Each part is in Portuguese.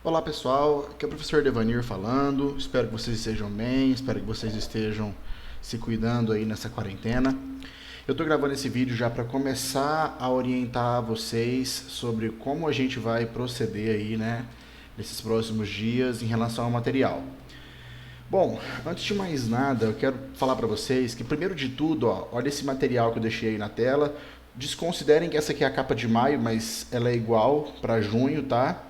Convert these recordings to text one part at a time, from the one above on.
Olá pessoal, aqui é o professor Devanir falando, espero que vocês estejam bem, espero que vocês estejam se cuidando aí nessa quarentena. Eu estou gravando esse vídeo já para começar a orientar vocês sobre como a gente vai proceder aí, né, nesses próximos dias em relação ao material. Bom, antes de mais nada, eu quero falar para vocês que primeiro de tudo, ó, olha esse material que eu deixei aí na tela. Desconsiderem que essa aqui é a capa de maio, mas ela é igual para junho, tá?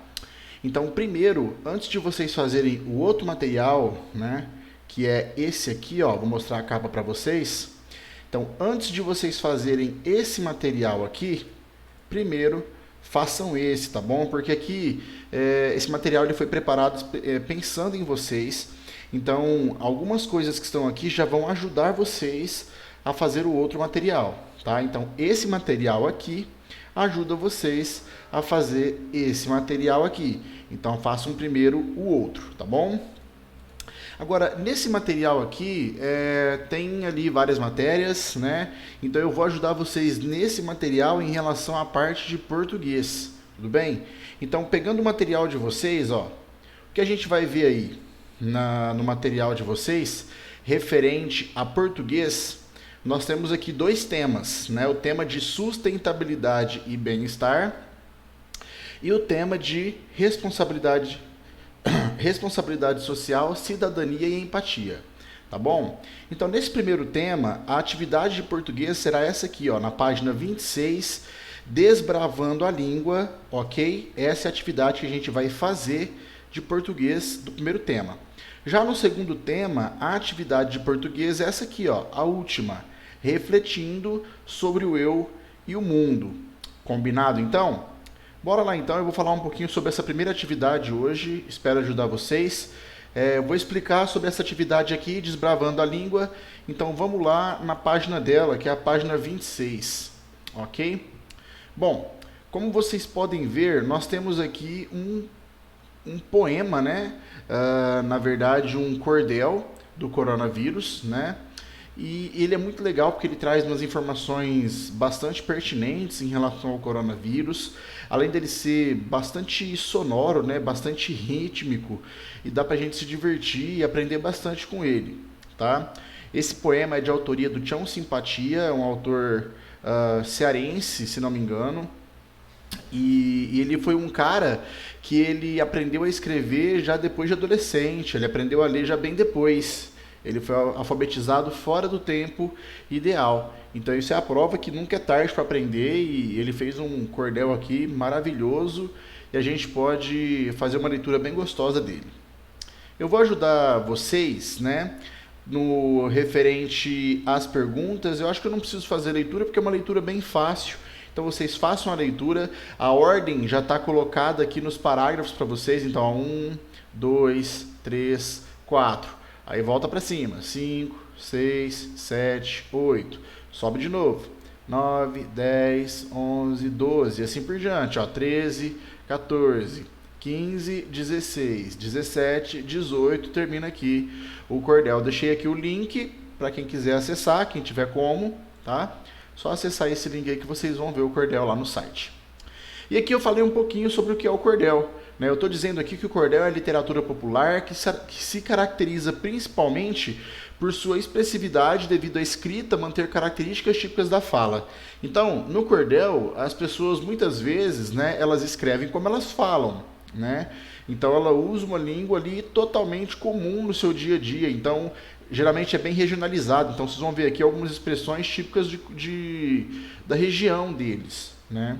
Então, primeiro, antes de vocês fazerem o outro material, né, que é esse aqui, ó, vou mostrar a capa para vocês. Então, antes de vocês fazerem esse material aqui, primeiro façam esse, tá bom? Porque aqui esse material ele foi preparado pensando em vocês. Então, algumas coisas que estão aqui já vão ajudar vocês a fazer o outro material, tá? Então, esse material aqui ajuda vocês a fazer esse material aqui. Então, façam primeiro o outro, tá bom? Agora, nesse material aqui, tem ali várias matérias, né? Então, eu vou ajudar vocês nesse material em relação à parte de português, tudo bem? Então, pegando o material de vocês, ó, o que a gente vai ver aí no material de vocês, referente a português, nós temos aqui dois temas, né? O tema de sustentabilidade e bem-estar e o tema de responsabilidade social, cidadania e empatia, tá bom? Então, nesse primeiro tema, a atividade de português será essa aqui, ó, na página 26, desbravando a língua, ok? Essa é a atividade que a gente vai fazer de português do primeiro tema. Já no segundo tema, a atividade de português é essa aqui, ó, a última, refletindo sobre o eu e o mundo. Combinado, então? Bora lá, então. Eu vou falar um pouquinho sobre essa primeira atividade hoje, espero ajudar vocês. Eu vou explicar sobre essa atividade aqui, desbravando a língua. Então, vamos lá na página dela, que é a página 26, ok? Bom, como vocês podem ver, nós temos aqui um poema, né? Na verdade, um cordel do coronavírus, né? E ele é muito legal porque ele traz umas informações bastante pertinentes em relação ao coronavírus, além dele ser bastante sonoro, né? Bastante rítmico, e dá pra gente se divertir e aprender bastante com ele, tá? Esse poema é de autoria do Tião Simpatia, um autor cearense, se não me engano. E ele foi um cara que ele aprendeu a escrever já depois de adolescente, ele aprendeu a ler já bem depois. Ele foi alfabetizado fora do tempo ideal. Então isso é a prova que nunca é tarde para aprender, e ele fez um cordel aqui maravilhoso e a gente pode fazer uma leitura bem gostosa dele. Eu vou ajudar vocês, né, no referente às perguntas. Eu acho que eu não preciso fazer leitura porque é uma leitura bem fácil. Então vocês façam a leitura, a ordem já está colocada aqui nos parágrafos para vocês. Então, 1, 2, 3, 4. Aí volta para cima, 5, 6, 7, 8. Sobe de novo, 9, 10, 11, 12. E assim por diante, ó, 13, 14, 15, 16, 17, 18. Termina aqui o cordel. Deixei aqui o link para quem quiser acessar, quem tiver como, tá? Só acessar esse link aí que vocês vão ver o cordel lá no site. E aqui eu falei um pouquinho sobre o que é o cordel, né? Eu estou dizendo aqui que o cordel é literatura popular que se caracteriza principalmente por sua expressividade devido à escrita manter características típicas da fala. Então, no cordel, as pessoas muitas vezes, né, elas escrevem como elas falam, né? Então ela usa uma língua ali totalmente comum no seu dia a dia. Então, geralmente é bem regionalizado. Então vocês vão ver aqui algumas expressões típicas da região deles, né?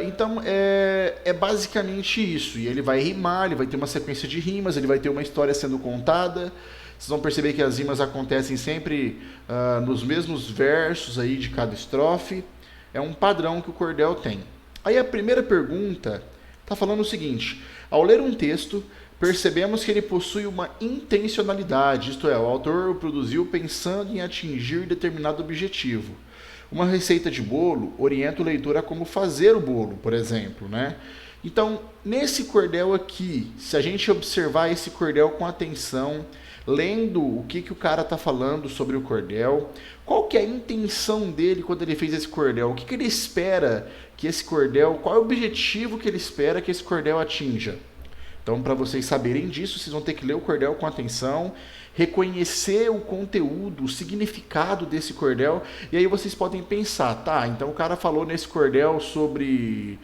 Então é basicamente isso. E ele vai rimar, ele vai ter uma sequência de rimas, ele vai ter uma história sendo contada. Vocês vão perceber que as rimas acontecem sempre nos mesmos versos aí de cada estrofe. É um padrão que o cordel tem. Aí a primeira pergunta está falando o seguinte: ao ler um texto, percebemos que ele possui uma intencionalidade, isto é, o autor o produziu pensando em atingir determinado objetivo. Uma receita de bolo orienta o leitor a como fazer o bolo, por exemplo, né? Então, nesse cordel aqui, se a gente observar esse cordel com atenção, lendo o que o cara está falando sobre o cordel, qual que é a intenção dele quando ele fez esse cordel, o que ele espera que esse cordel, qual é o objetivo que ele espera que esse cordel atinja, Então, para vocês saberem disso, vocês vão ter que ler o cordel com atenção, reconhecer o conteúdo, o significado desse cordel, e aí vocês podem pensar, tá, então o cara falou nesse cordel sobre...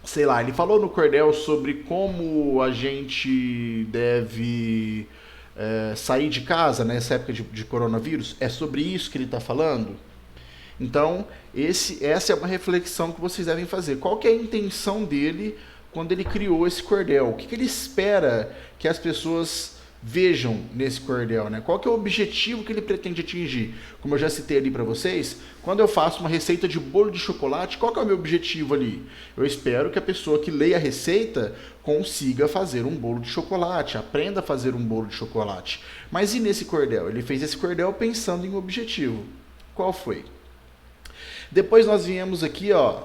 sei lá, ele falou no cordel sobre como a gente deve sair de casa nessa época de coronavírus. É sobre isso que ele está falando? Então, essa é uma reflexão que vocês devem fazer. Qual que é a intenção dele quando ele criou esse cordel? O que ele espera que as pessoas vejam nesse cordel, né? Qual que é o objetivo que ele pretende atingir? Como eu já citei ali para vocês, quando eu faço uma receita de bolo de chocolate, qual que é o meu objetivo ali? Eu espero que a pessoa que leia a receita consiga fazer um bolo de chocolate, aprenda a fazer um bolo de chocolate. Mas e nesse cordel? Ele fez esse cordel pensando em um objetivo. Qual foi? Depois nós viemos aqui, ó,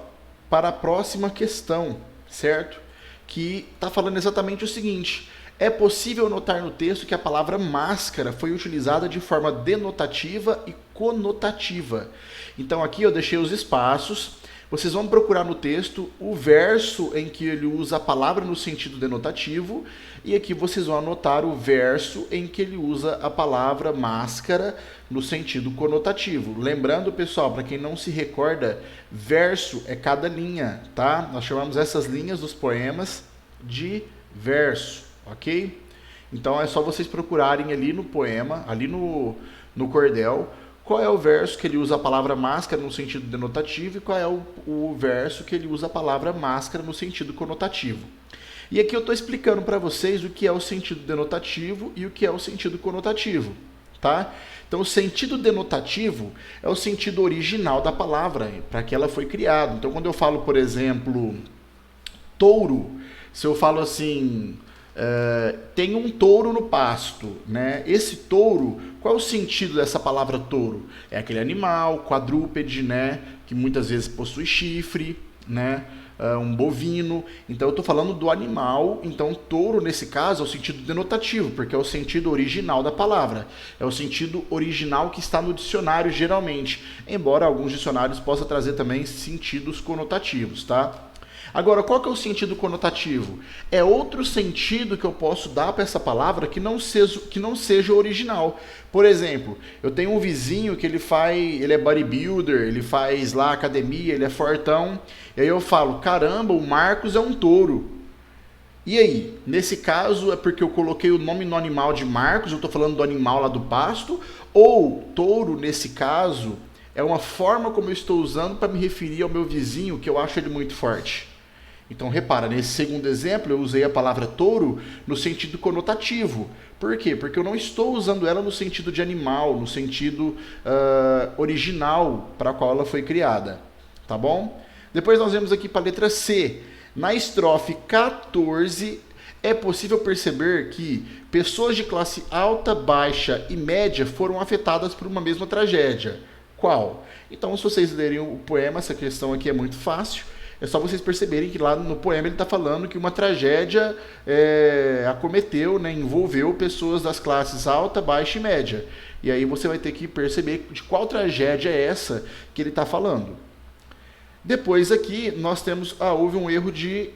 para a próxima questão, certo? Que está falando exatamente o seguinte: é possível notar no texto que a palavra máscara foi utilizada de forma denotativa e conotativa. Então aqui eu deixei os espaços. Vocês vão procurar no texto o verso em que ele usa a palavra no sentido denotativo, e aqui vocês vão anotar o verso em que ele usa a palavra máscara no sentido conotativo. Lembrando, pessoal, para quem não se recorda, verso é cada linha, tá? Nós chamamos essas linhas dos poemas de verso, ok? Então é só vocês procurarem ali no poema, ali no cordel, qual é o verso que ele usa a palavra máscara no sentido denotativo e qual é o verso que ele usa a palavra máscara no sentido conotativo. E aqui eu estou explicando para vocês o que é o sentido denotativo e o que é o sentido conotativo, tá? Então o sentido denotativo é o sentido original da palavra, para que ela foi criada. Então quando eu falo, por exemplo, touro, se eu falo assim... tem um touro no pasto, né? Esse touro, qual é o sentido dessa palavra touro? É aquele animal quadrúpede, né? Que muitas vezes possui chifre, né? Um bovino. Então eu estou falando do animal. Então touro nesse caso é o sentido denotativo, porque é o sentido original da palavra. É o sentido original que está no dicionário geralmente, embora alguns dicionários possam trazer também sentidos conotativos, tá? Agora, qual que é o sentido conotativo? É outro sentido que eu posso dar para essa palavra que não seja original. Por exemplo, eu tenho um vizinho que ele é bodybuilder, ele faz lá academia, ele é fortão, e aí eu falo, caramba, o Marcos é um touro. E aí, nesse caso é porque eu coloquei o nome no animal de Marcos, eu estou falando do animal lá do pasto, ou touro, nesse caso, é uma forma como eu estou usando para me referir ao meu vizinho, que eu acho ele muito forte. Então, repara, nesse segundo exemplo, eu usei a palavra touro no sentido conotativo. Por quê? Porque eu não estou usando ela no sentido de animal, no sentido original para a qual ela foi criada. Tá bom? Depois nós vemos aqui para a letra C. Na estrofe 14, é possível perceber que pessoas de classe alta, baixa e média foram afetadas por uma mesma tragédia. Qual? Então, se vocês lerem o poema, essa questão aqui é muito fácil. É só vocês perceberem que lá no poema ele está falando que uma tragédia acometeu, né, envolveu pessoas das classes alta, baixa e média. E aí você vai ter que perceber de qual tragédia é essa que ele está falando. Depois aqui nós temos... houve um erro de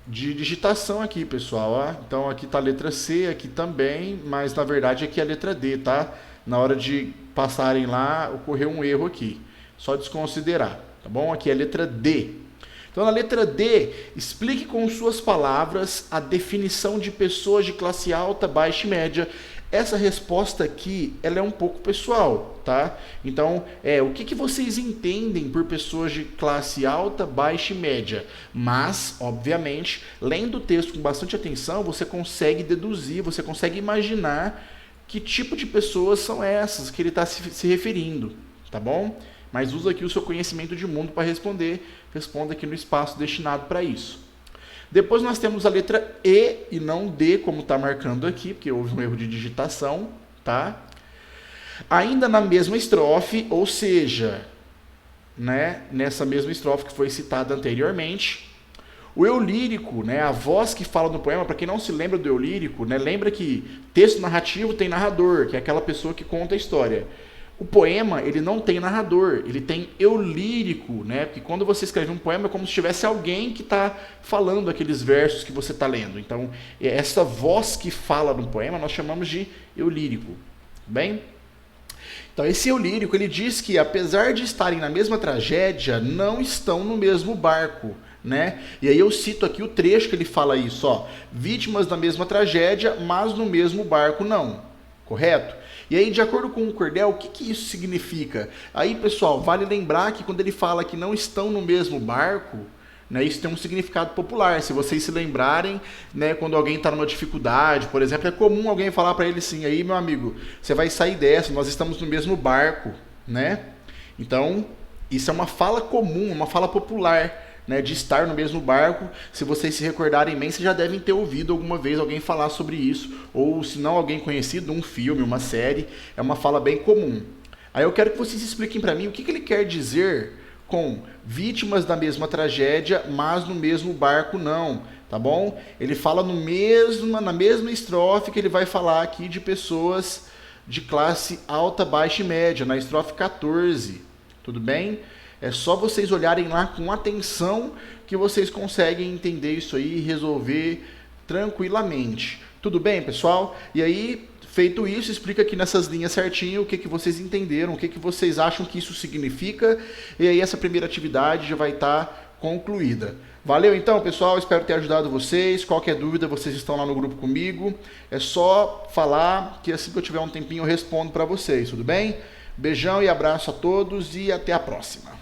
digitação aqui, pessoal. Então aqui está a letra C, aqui também, mas na verdade aqui é a letra D, tá? Na hora de passarem lá, ocorreu um erro aqui. Só desconsiderar, tá bom? Aqui é a letra D. Então, na letra D, explique com suas palavras a definição de pessoas de classe alta, baixa e média. Essa resposta aqui, ela é um pouco pessoal, tá? Então, o que vocês entendem por pessoas de classe alta, baixa e média? Mas, obviamente, lendo o texto com bastante atenção, você consegue deduzir, você consegue imaginar que tipo de pessoas são essas que ele está se referindo, tá bom? Mas usa aqui o seu conhecimento de mundo para responder. Responda aqui no espaço destinado para isso. Depois nós temos a letra E não D, como está marcando aqui, porque houve um erro de digitação, tá? Ainda na mesma estrofe, ou seja, né, nessa mesma estrofe que foi citada anteriormente, o eu lírico, né, a voz que fala no poema, para quem não se lembra do eu lírico, né, lembra que texto narrativo tem narrador, que é aquela pessoa que conta a história. O poema, ele não tem narrador, ele tem eu lírico, né? Porque quando você escreve um poema é como se tivesse alguém que está falando aqueles versos que você está lendo. Então, essa voz que fala no poema nós chamamos de eu lírico, bem? Então, esse eu lírico, ele diz que apesar de estarem na mesma tragédia, não estão no mesmo barco, né? E aí eu cito aqui o trecho que ele fala isso, ó, vítimas da mesma tragédia, mas no mesmo barco não, correto? E aí, de acordo com o Cordel, o que isso significa? Aí, pessoal, vale lembrar que quando ele fala que não estão no mesmo barco, né, isso tem um significado popular. Se vocês se lembrarem, né, quando alguém está numa dificuldade, por exemplo, é comum alguém falar para ele assim, aí, meu amigo, você vai sair dessa, nós estamos no mesmo barco, né? Então, isso é uma fala comum, uma fala popular, né, de estar no mesmo barco. Se vocês se recordarem bem, vocês já devem ter ouvido alguma vez alguém falar sobre isso, ou se não alguém conhecido, um filme, uma série, é uma fala bem comum. Aí eu quero que vocês expliquem para mim o que ele quer dizer com vítimas da mesma tragédia, mas no mesmo barco não, tá bom? Ele fala na mesma estrofe que ele vai falar aqui de pessoas de classe alta, baixa e média, na estrofe 14, tudo bem? É só vocês olharem lá com atenção que vocês conseguem entender isso aí e resolver tranquilamente. Tudo bem, pessoal? E aí, feito isso, explica aqui nessas linhas certinho o que vocês entenderam, o que vocês acham que isso significa. E aí essa primeira atividade já vai estar concluída. Valeu então, pessoal, espero ter ajudado vocês. Qualquer dúvida, vocês estão lá no grupo comigo. É só falar que assim que eu tiver um tempinho eu respondo para vocês, tudo bem? Beijão e abraço a todos e até a próxima.